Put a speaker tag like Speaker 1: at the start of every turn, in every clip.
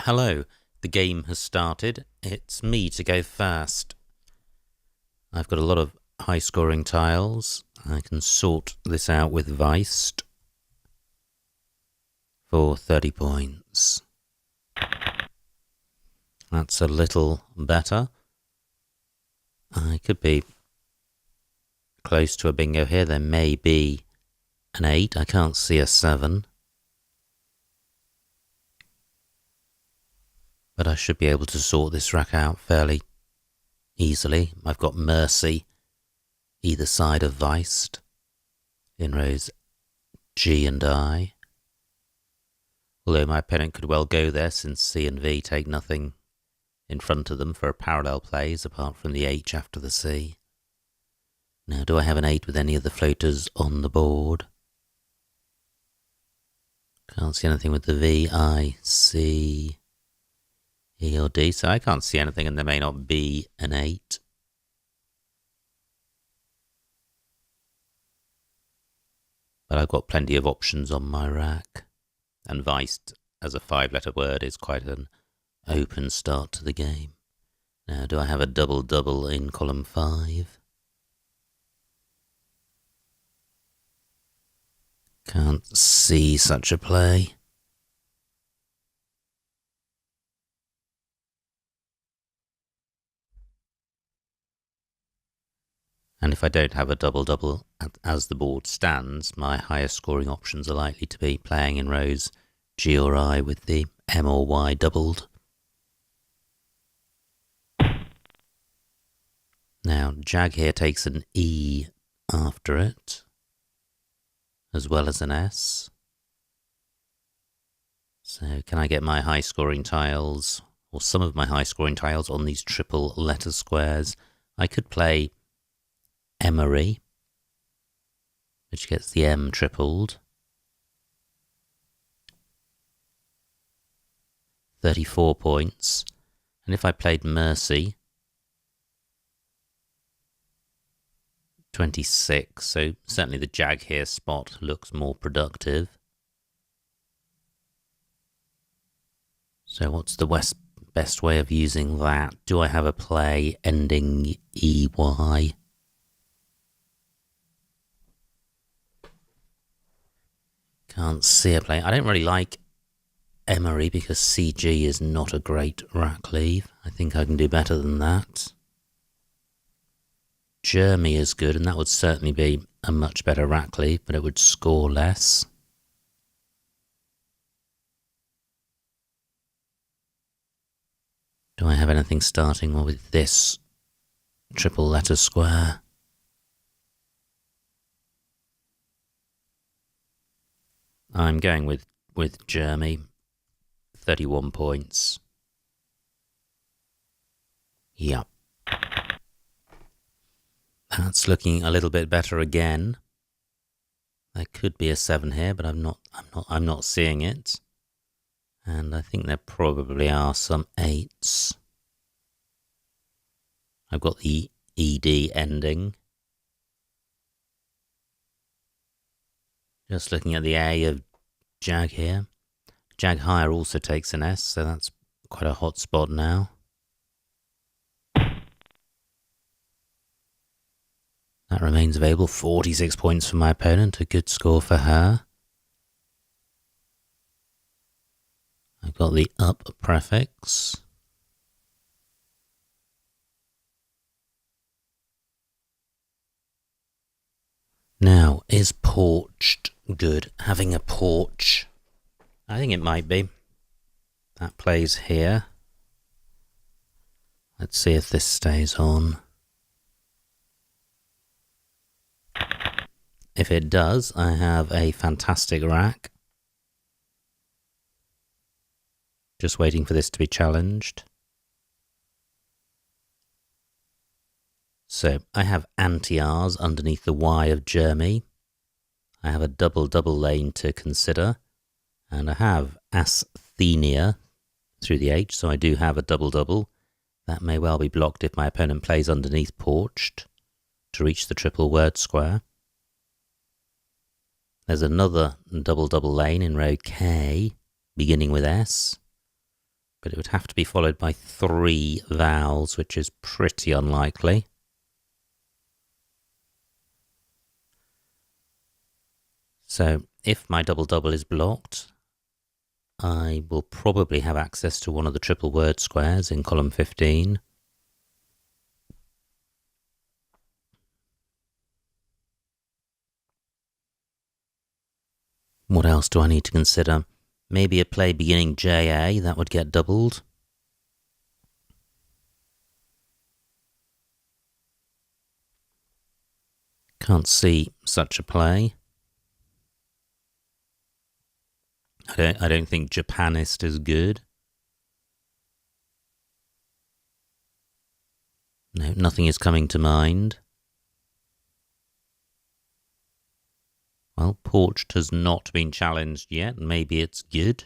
Speaker 1: Hello, the game has started. It's me to go first. I've got a lot of high-scoring tiles. I can sort this out with Weist for 30 points. That's a little better. I could be close to a bingo here. There may be an 8. I can't see a 7. But I should be able to sort this rack out fairly easily. I've got Mercy either side of Weist in rows G and I. Although my opponent could well go there since C and V take nothing in front of them for parallel plays apart from the H after the C. Now, do I have an 8 with any of the floaters on the board? Can't see anything with the V, I, C, E or D, so I can't see anything and there may not be an 8. But I've got plenty of options on my rack. And Weist, as a 5-letter word, is quite an open start to the game. Now, do I have a double-double in column 5? Can't see such a play. And if I don't have a double-double as the board stands, my highest scoring options are likely to be playing in rows G or I with the M or Y doubled. Now, Jag here takes an E after it, as well as an S. So can I get my high-scoring tiles, or some of my high-scoring tiles, on these triple letter squares? I could play Emery, which gets the M tripled. 34 points. And if I played Mercy, 26. So certainly the Jag here spot looks more productive. So what's the best way of using that? Do I have a play ending EY? Can't see a play. I don't really like Emery because CG is not a great rack leave. I think I can do better than that. Jeremy is good, and that would certainly be a much better rack leave, but it would score less. Do I have anything starting with this triple letter square? I'm going with Jeremy. 31 points. Yep. That's looking a little bit better again. There could be a 7 here, but I'm not seeing it. And I think there probably are some 8s. I've got the ED ending. Just looking at the A of Jag here. Jag higher also takes an S, so that's quite a hot spot now. That remains available. 46 points for my opponent, a good score for her. I've got the up prefix. Now, is porched good? Having a porch? I think it might be. That plays here. Let's see if this stays on. If it does, I have a fantastic rack. Just waiting for this to be challenged. So I have anti-Rs underneath the Y of Jeremy. I have a double-double lane to consider. And I have asthenia through the H, so I do have a double-double. That may well be blocked if my opponent plays underneath porched to reach the triple word square. There's another double-double lane in row K, beginning with S. but it would have to be followed by 3 vowels, which is pretty unlikely. So if my double is blocked, I will probably have access to one of the triple word squares in column 15. What else do I need to consider? Maybe a play beginning JA, that would get doubled. Can't see such a play. I don't think Japanist is good. No, nothing is coming to mind. Well, Porched has not been challenged yet. Maybe it's good.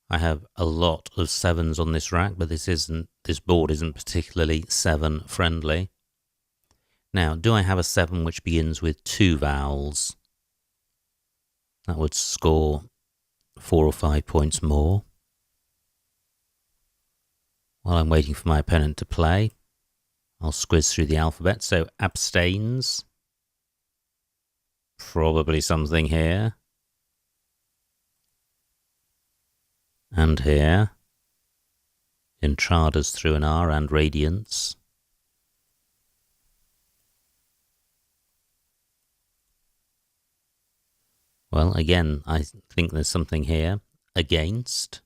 Speaker 1: I have a lot of 7s on this rack, but this board isn't particularly 7 friendly. Now, do I have a 7 which begins with 2 vowels? That would score 4 or 5 points more. While I'm waiting for my opponent to play, I'll squiz through the alphabet. So abstains. Probably something here. And here. Entradas through an R and radiance. Well, again, I think there's something here. Against.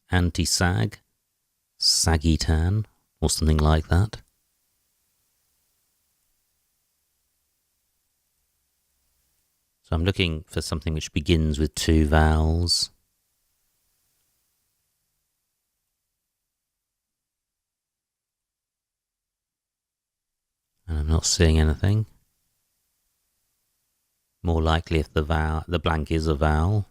Speaker 1: Anti-sag. Sagitan. Or something like that. So I'm looking for something which begins with 2 vowels. And I'm not seeing anything. More likely if the blank is a vowel.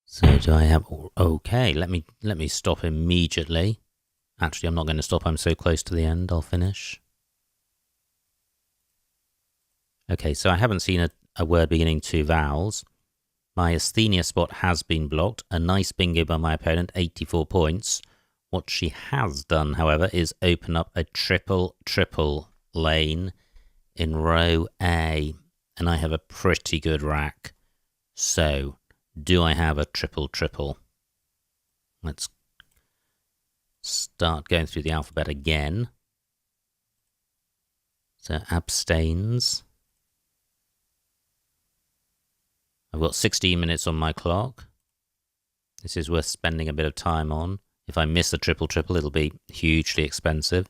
Speaker 1: So do I have... Okay, let me stop immediately. Actually, I'm not going to stop. I'm so close to the end. I'll finish. Okay, so I haven't seen a word beginning 2 vowels. My asthenia spot has been blocked. A nice bingo by my opponent, 84 points. What she has done, however, is open up a triple lane in row A. And I have a pretty good rack. So... do I have a triple? Let's start going through the alphabet again. So abstains. I've got 16 minutes on my clock. This is worth spending a bit of time on. If I miss a triple, it'll be hugely expensive.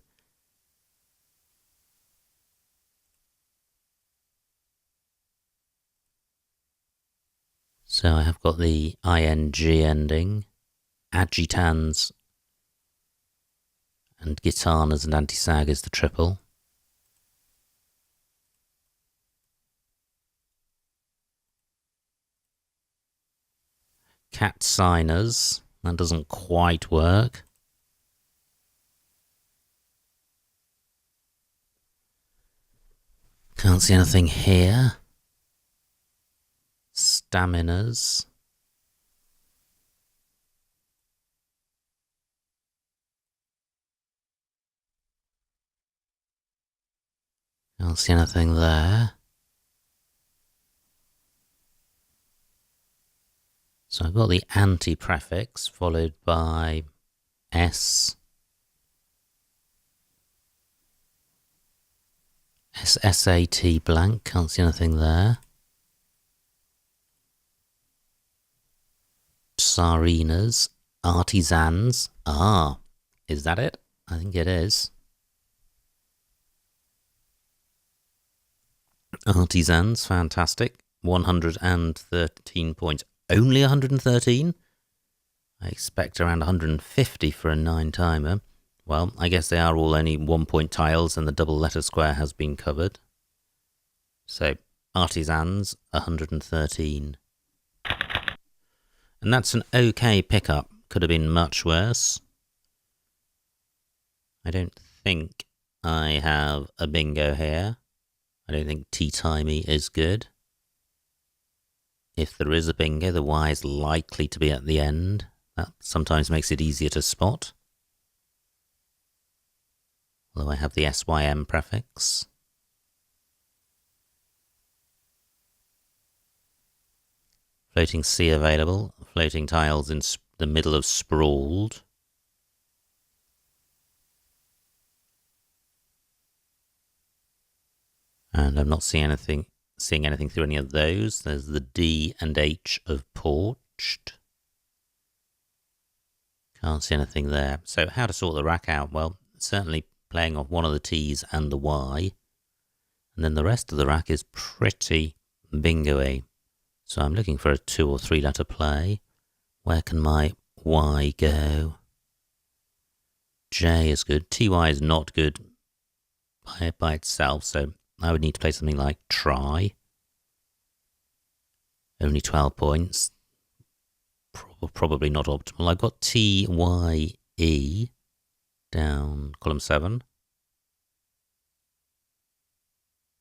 Speaker 1: So I have got the ing ending, agitans and gitanas and anti-sag is the triple. Cat signers, that doesn't quite work. Can't see anything here. Staminas. Can't see anything there. So I've got the anti-prefix followed by S. SSAT blank, can't see anything there. Tsarinas, artisans. Ah, is that it? I think it is. Artisans, fantastic. 113 points. Only 113? I expect around 150 for a 9-timer. Well, I guess they are all only 1-point tiles and the double letter square has been covered. So, artisans, 113. And that's an okay pickup. Could have been much worse. I don't think I have a bingo here. I don't think tea timey is good. If there is a bingo, the Y is likely to be at the end. That sometimes makes it easier to spot. Although I have the SYM prefix. Floating C available. Floating tiles in the middle of sprawled. And I'm not seeing anything through any of those. There's the D and H of porched. Can't see anything there. So how to sort the rack out? Well, certainly playing off one of the T's and the Y. And then the rest of the rack is pretty bingo-y. So I'm looking for a 2 or 3 letter play. Where can my Y go? J is good. TY is not good by itself, so I would need to play something like try. Only 12 points. Probably not optimal. I've got TYE down column 7.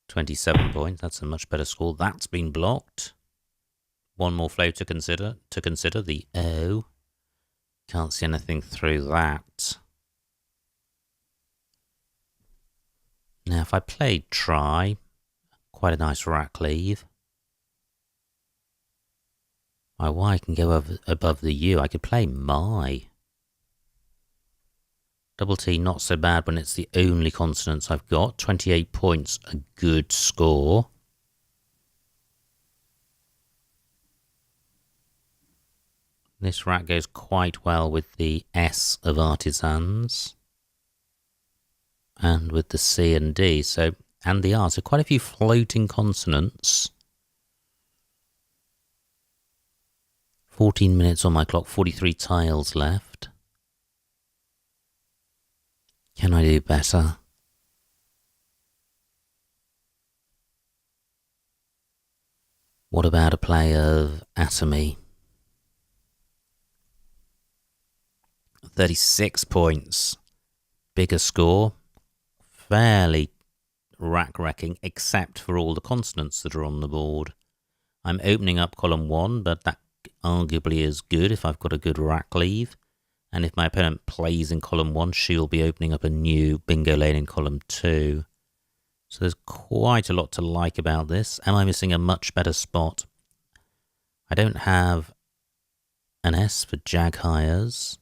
Speaker 1: 27 points. That's a much better score. That's been blocked. One more flow to consider. The O. Can't see anything through that. Now, if I played try, quite a nice rack leave. My Y can go above the U. I could play my. Double T, not so bad when it's the only consonants I've got. 28 points, a good score. This rack goes quite well with the S of artisans. And with the C and D, and the R. So quite a few floating consonants. 14 minutes on my clock, 43 tiles left. Can I do better? What about a play of atomy? 36 points. Bigger score. Fairly rack-wrecking, except for all the consonants that are on the board. I'm opening up column 1, but that arguably is good if I've got a good rack leave. And if my opponent plays in column 1, she'll be opening up a new bingo lane in column 2. So there's quite a lot to like about this. Am I missing a much better spot? I don't have an S for jag hires,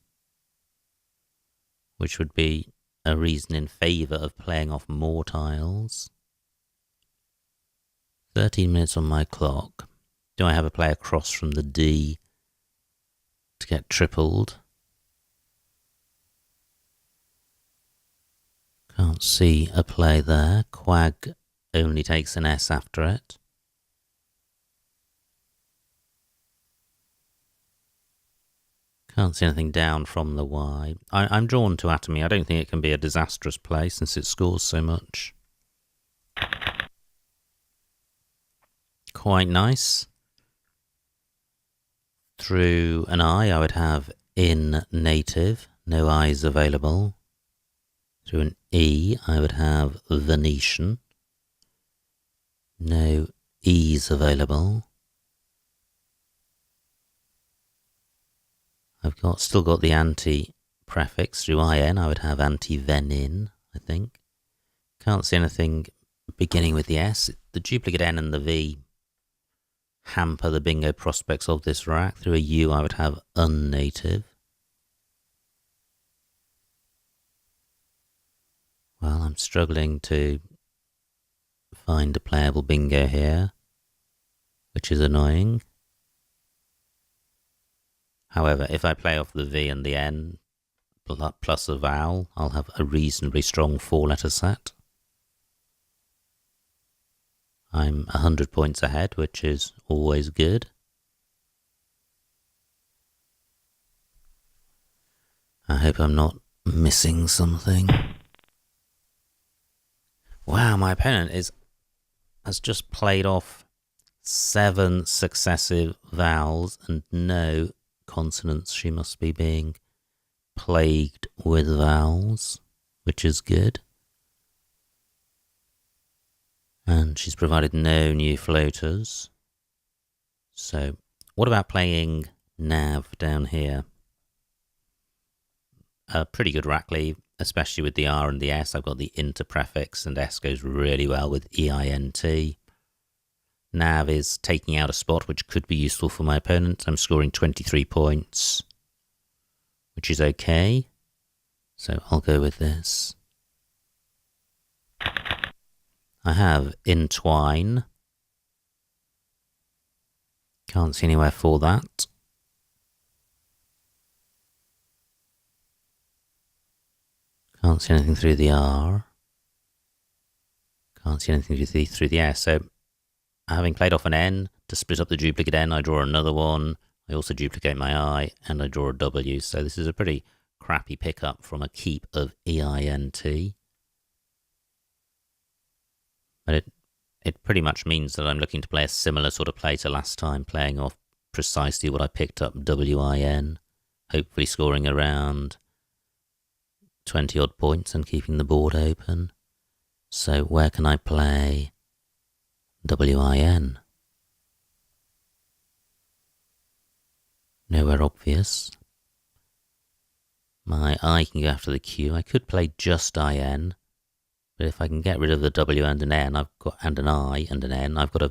Speaker 1: which would be a reason in favour of playing off more tiles. 13 minutes on my clock. Do I have a play across from the D to get tripled? Can't see a play there. Quag only takes an S after it. Can't see anything down from the Y. I'm drawn to atomy. I don't think it can be a disastrous play since it scores so much. Quite nice. Through an I would have in native. No I's available. Through an E, I would have Venetian. No E's available. I've still got the anti-prefix. Through IN, I would have anti-venin, I think. Can't see anything beginning with the S. The duplicate N and the V hamper the bingo prospects of this rack. Through a U, I would have unnative. Well, I'm struggling to find a playable bingo here, which is annoying. However, if I play off the V and the N plus a vowel, I'll have a reasonably strong 4-letter set. I'm 100 points ahead, which is always good. I hope I'm not missing something. Wow, my opponent has just played off 7 successive vowels and no consonants. She must be being plagued with vowels, which is good. And she's provided no new floaters. So what about playing nav down here? A pretty good rack leave, especially with the R and the S. I've got the inter prefix, and S goes really well with EINT. Nav is taking out a spot, which could be useful for my opponent. I'm scoring 23 points, which is okay. So I'll go with this. I have entwine. Can't see anywhere for that. Can't see anything through the R. Can't see anything through the S. So having played off an N to split up the duplicate N, I draw another one. I also duplicate my I, and I draw a W. So this is a pretty crappy pickup from a keep of EINT. But it pretty much means that I'm looking to play a similar sort of play to last time, playing off precisely what I picked up, WIN, hopefully scoring around 20 odd points and keeping the board open. So where can I play WIN? Nowhere obvious. My I can go after the Q. I could play just IN, but if I can get rid of the W and an N, and an I and an N, I've got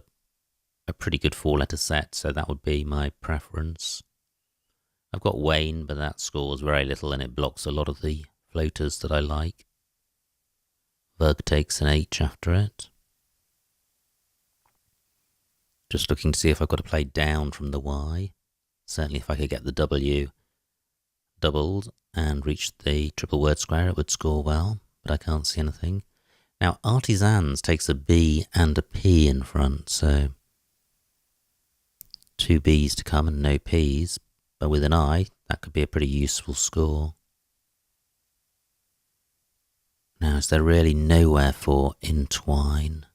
Speaker 1: a pretty good 4-letter set, so that would be my preference. I've got Wayne, but that scores very little and it blocks a lot of the floaters that I like. Vug takes an H after it. Just looking to see if I've got to play down from the Y. Certainly if I could get the W doubled and reach the triple word square, it would score well, but I can't see anything. Now, Artisans takes a B and a P in front, so 2 Bs to come and no Ps, but with an I, that could be a pretty useful score. Now, is there really nowhere for entwine?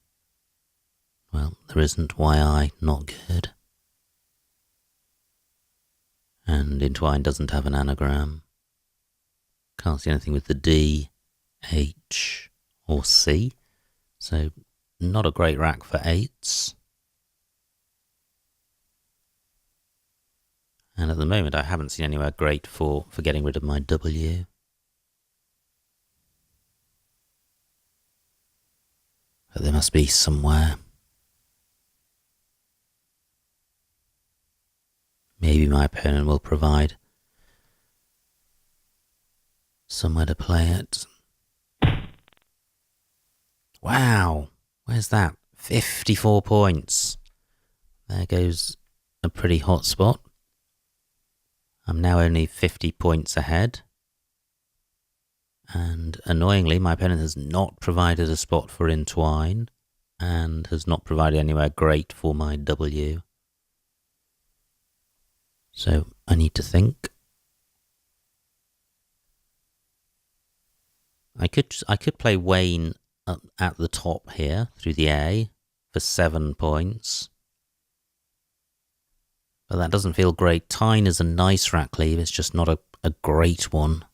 Speaker 1: Well, there isn't. YI, not good. And entwine doesn't have an anagram. Can't see anything with the D, H, or C. So, not a great rack for 8s. And at the moment, I haven't seen anywhere great for getting rid of my W. But there must be somewhere. Maybe my opponent will provide somewhere to play it. Wow! Where's that? 54 points. There goes a pretty hot spot. I'm now only 50 points ahead. And annoyingly, my opponent has not provided a spot for entwine and has not provided anywhere great for my W. So I need to think. I could play Wayne at the top here through the A for 7 points. But that doesn't feel great. Tyne is a nice rack leave, it's just not a great one.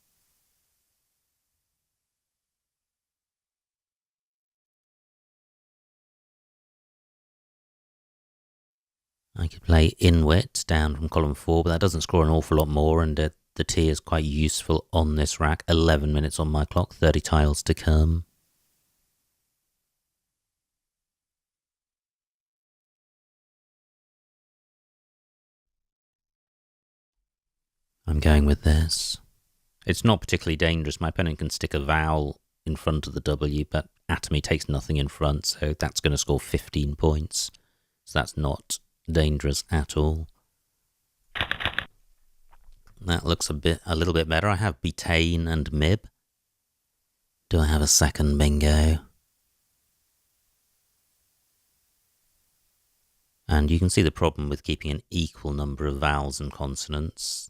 Speaker 1: I could play Inwit down from column 4, but that doesn't score an awful lot more, and the T is quite useful on this rack. 11 minutes on my clock, 30 tiles to come. I'm going with this. It's not particularly dangerous. My opponent can stick a vowel in front of the W, but Atomy takes nothing in front, so that's going to score 15 points. So that's not dangerous at all. That looks a little bit better. I have Betane and Mib. Do I have a second bingo? And you can see the problem with keeping an equal number of vowels and consonants.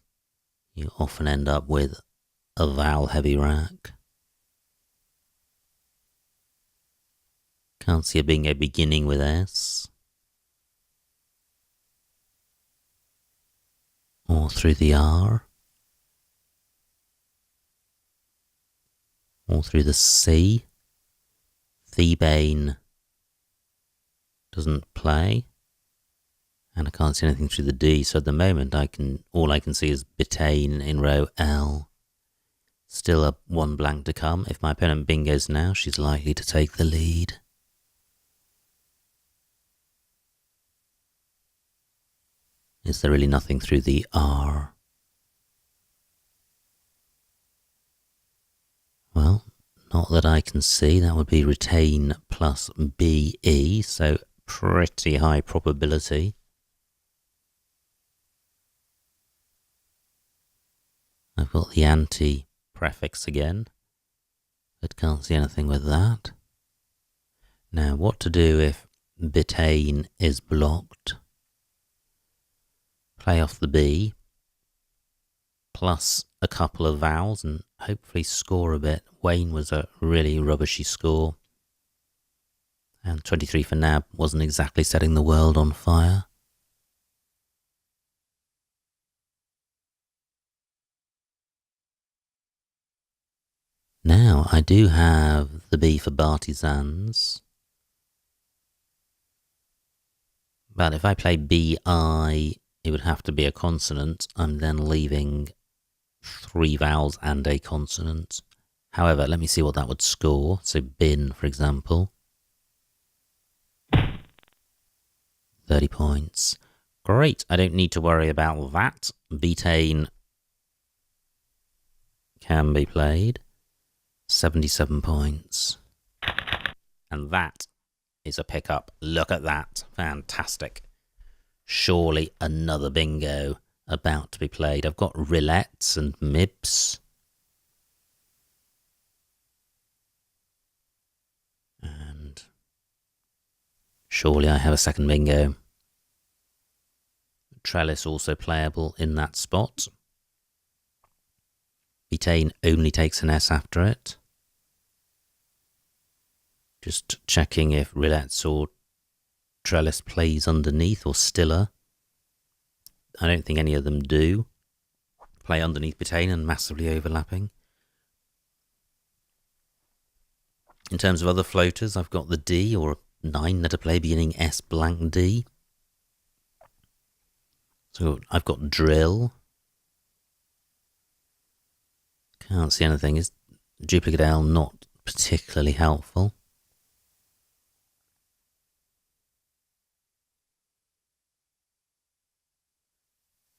Speaker 1: You often end up with a vowel-heavy rack. Can't see a bingo beginning with S. Or through the R, all through the C. Thebane doesn't play, and I can't see anything through the D. So at the moment, all I can see is Betaine in row L. Still a one blank to come. If my opponent bingos now, she's likely to take the lead. Is there really nothing through the R? Well, not that I can see. That would be retain plus BE, so pretty high probability. I've got the anti-prefix again, but can't see anything with that. Now, what to do if Betaine is blocked? Play off the B, plus a couple of vowels, and hopefully score a bit. Wayne was a really rubbishy score, and 23 for Nab wasn't exactly setting the world on fire. Now, I do have the B for Bartisans, but if I play BI, it would have to be a consonant. I'm then leaving 3 vowels and a consonant. However, let me see what that would score. So bin, for example. 30 points. Great, I don't need to worry about that. Betaine can be played. 77 points. And that is a pickup. Look at that. Fantastic. Surely another bingo about to be played. I've got rillettes and mibs. And surely I have a second bingo. Trellis also playable in that spot. Betaine only takes an S after it. Just checking if rillettes or Trellis plays underneath or stiller. I don't think any of them do. Play underneath Betaine and massively overlapping. In terms of other floaters, I've got the D or a 9-letter play beginning S blank D. So I've got drill. Can't see anything. Is duplicate L not particularly helpful?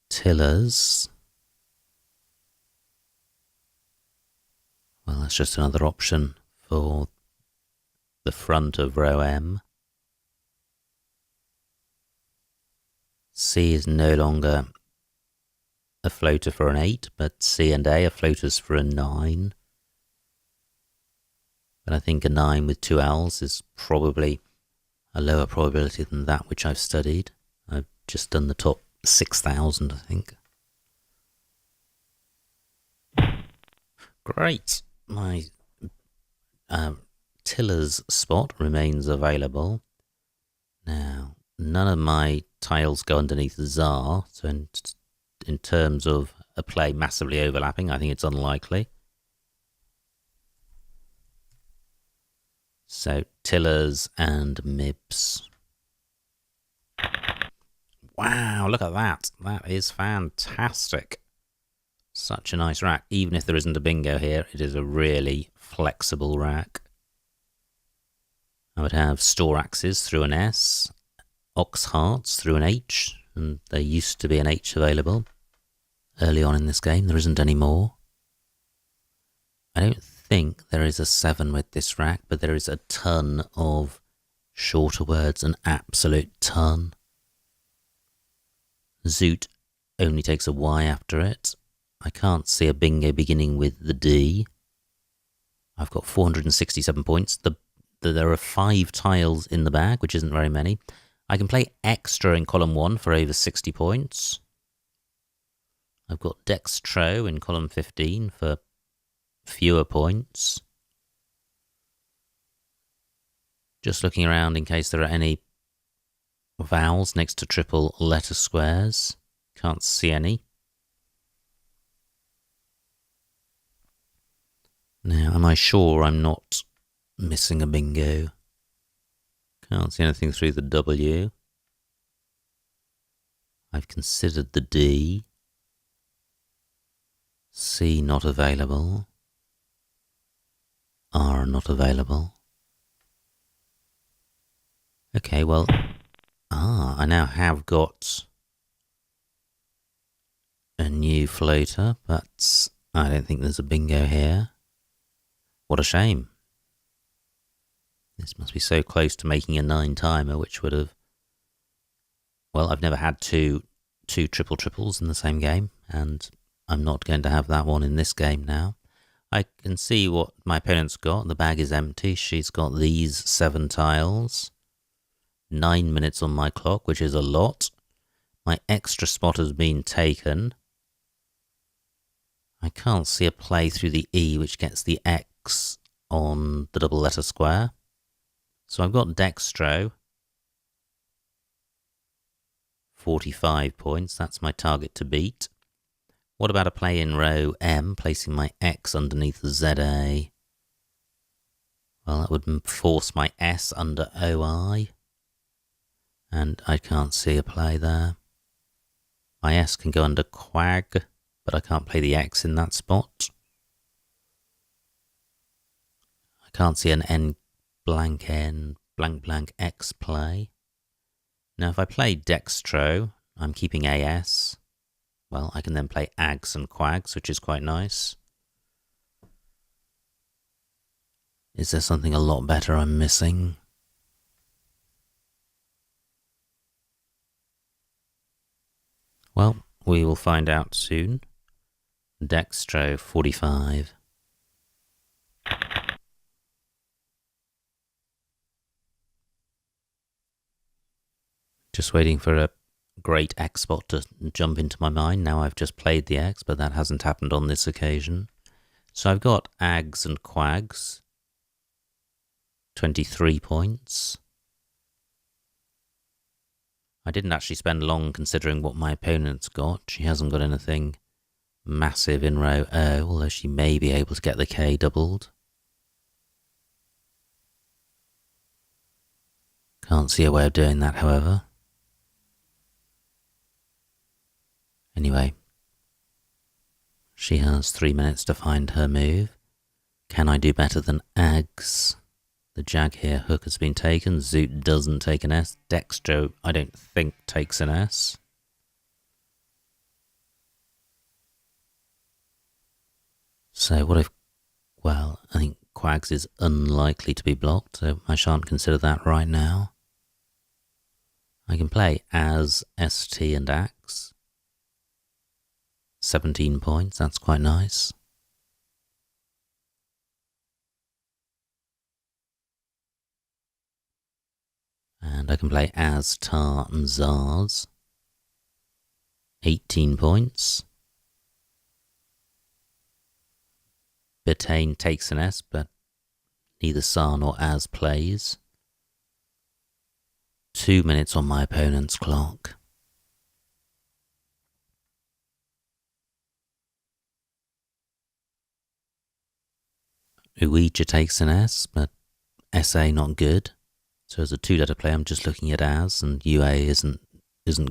Speaker 1: Tillers. Well, that's just another option for the front of row M. C is no longer a floater for an 8, but C and A are floaters for a 9. But I think a 9 with 2 L's is probably a lower probability than that which I've studied. I've just done the top 6,000, I think. Great. My Tiller's spot remains available. Now, none of my tiles go underneath Tsar, so in terms of a play massively overlapping, I think it's unlikely. So, Tillers and Mibs. Wow, look at that. That is fantastic. Such a nice rack. Even if there isn't a bingo here, it is a really flexible rack. I would have Storaxes through an S, Ox Hearts through an H, and there used to be an H available early on in this game. There isn't any more. I don't think there is a 7 with this rack, but there is a ton of shorter words, an absolute ton. Zoot only takes a Y after it. I can't see a bingo beginning with the D. I've got 467 points. There are 5 tiles in the bag, which isn't very many. I can play extra in column 1 for over 60 points. I've got Dextro in column 15 for fewer points. Just looking around in case there are any vowels next to triple letter squares. Can't see any. Now, am I sure I'm not missing a bingo? Can't see anything through the W. I've considered the D. C not available. R not available. Okay, well, I now have got a new floater, but I don't think there's a bingo here. What a shame. This must be so close to making a 9-timer, which would have... Well, I've never had two triple triples in the same game, and I'm not going to have that one in this game now. I can see what my opponent's got. The bag is empty. She's got these 7 tiles. 9 minutes on my clock, which is a lot. My extra spot has been taken. I can't see a play through the E, which gets the X on the double letter square. So I've got dextro. 45 points. That's my target to beat. What about a play in row M, placing my X underneath the ZA? Well, that would force my S under OI. And I can't see a play there. My S can go under quag, but I can't play the X in that spot. I can't see an N blank X play. Now if I play dextro, I'm keeping AS. Well, I can then play ags and quags, which is quite nice. Is there something a lot better I'm missing? Well, we will find out soon. Dextro 45. Just waiting for a great X spot to jump into my mind. Now I've just played the X, but that hasn't happened on this occasion. So I've got ags and quags. 23 points. I didn't actually spend long considering what my opponent's got. She hasn't got anything massive in row O, although she may be able to get the K doubled. Can't see a way of doing that, however. Anyway, she has 3 minutes to find her move. Can I do better than ags? The jag here, hook has been taken. Zoot doesn't take an S. Dextro, I don't think, takes an S. So what if... Well, I think quags is unlikely to be blocked, so I shan't consider that right now. I can play as ST and ax. 17 points, that's quite nice. And I can play as tar and zars. 18 points. Betane takes an S, but neither Tsar nor As plays. 2 minutes on my opponent's clock. Ouija takes an S, but SA not good. So as a 2-letter play, I'm just looking at As, and UA isn't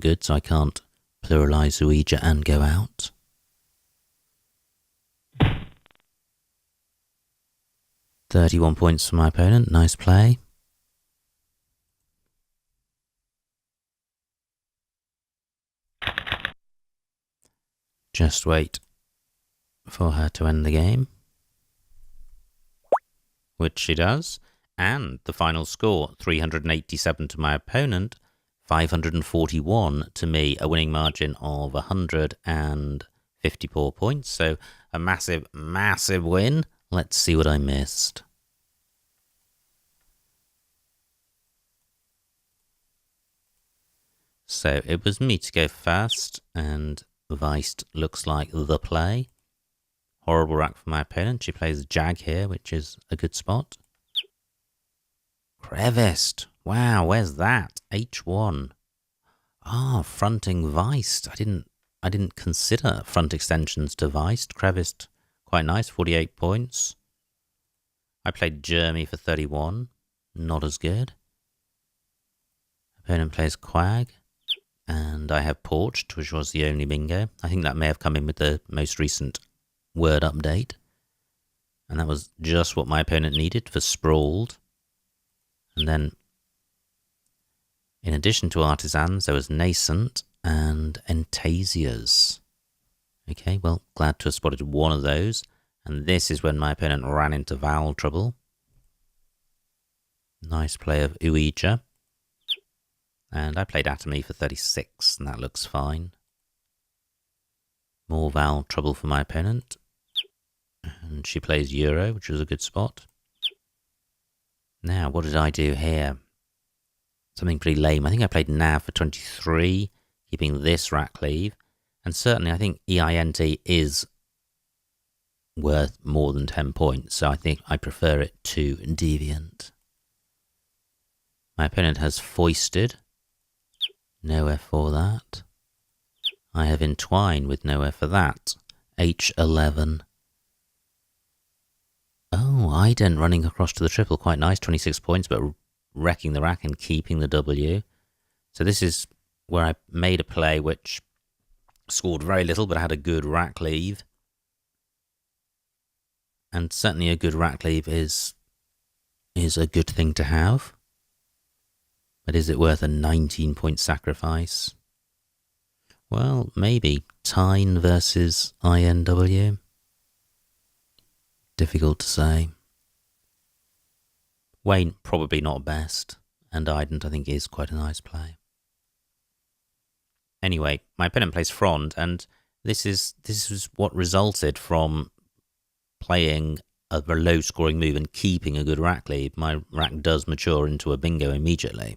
Speaker 1: good, so I can't pluralize Ouija and go out. $31 points for my opponent. Nice play. Just wait for her to end the game, which she does. And the final score, 387 to my opponent, 541 to me, a winning margin of 154 points. So a massive, massive win. Let's see what I missed. So it was me to go first, and Weist looks like the play. Horrible rack for my opponent. She plays Jag here, which is a good spot. Crevist. Wow, where's that? H1. Fronting Weist. I didn't consider front extensions to Weist. Crevist, quite nice, 48 points. I played Jeremy for 31. Not as good. Opponent plays Quag. And I have Porched, which was the only bingo. I think that may have come in with the most recent word update. And that was just what my opponent needed for Sprawled. And then, in addition to Artisans, there was Nascent and Entasias. Okay, well, glad to have spotted one of those. And this is when my opponent ran into vowel trouble. Nice play of Ouija. And I played Atomy for 36, and that looks fine. More vowel trouble for my opponent. And she plays Euro, which was a good spot. Now, what did I do here? Something pretty lame. I think I played Nav for 23, keeping this rack leave. And certainly I think EINT is worth more than 10 points, so I think I prefer it to Deviant. My opponent has Foisted. Nowhere for that. I have Entwine with nowhere for that. H11. Oh, ident running across to the triple. Quite nice, 26 points, but wrecking the rack and keeping the W. So this is where I made a play which scored very little, but had a good rack leave. And certainly a good rack leave is a good thing to have. But is it worth a 19-point sacrifice? Well, maybe. Tyne versus INW. Difficult to say. Wayne, probably not best. And ident, I think, is quite a nice play. Anyway, my opponent plays Frond, and this is what resulted from playing a low-scoring move and keeping a good rack lead. My rack does mature into a bingo immediately.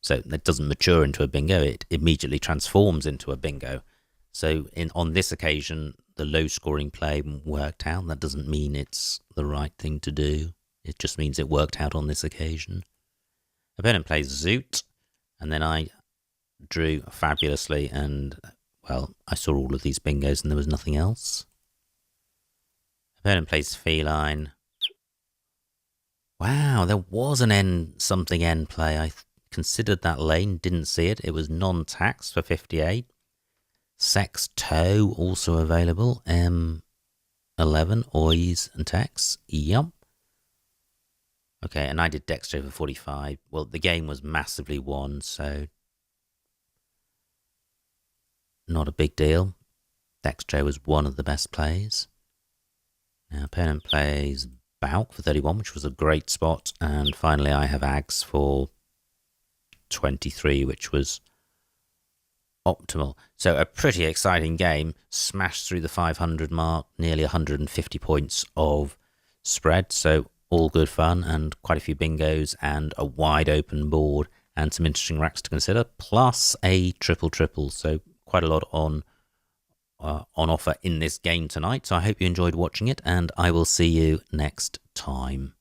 Speaker 1: So it doesn't mature into a bingo, it immediately transforms into a bingo. So on this occasion, the low-scoring play worked out. That doesn't mean it's the right thing to do. It just means it worked out on this occasion. Opponent plays Zoot, and then I drew fabulously, and, well, I saw all of these bingos and there was nothing else. Opponent plays Feline. Wow, there was an end play. I considered that lane, didn't see it. It was non-tax for 58. Sex Toe also available. M11, Ois and Tex. Yep. Okay, and I did Dexter for 45. Well, the game was massively won, so not a big deal. Dexter was one of the best plays. Now, opponent plays Bauk for 31, which was a great spot. And finally, I have Ags for 23, which was optimal. So a pretty exciting game. Smashed through the 500 mark, nearly 150 points of spread. So all good fun and quite a few bingos and a wide open board and some interesting racks to consider, plus a triple. So quite a lot on offer in this game tonight. So I hope you enjoyed watching it, and I will see you next time.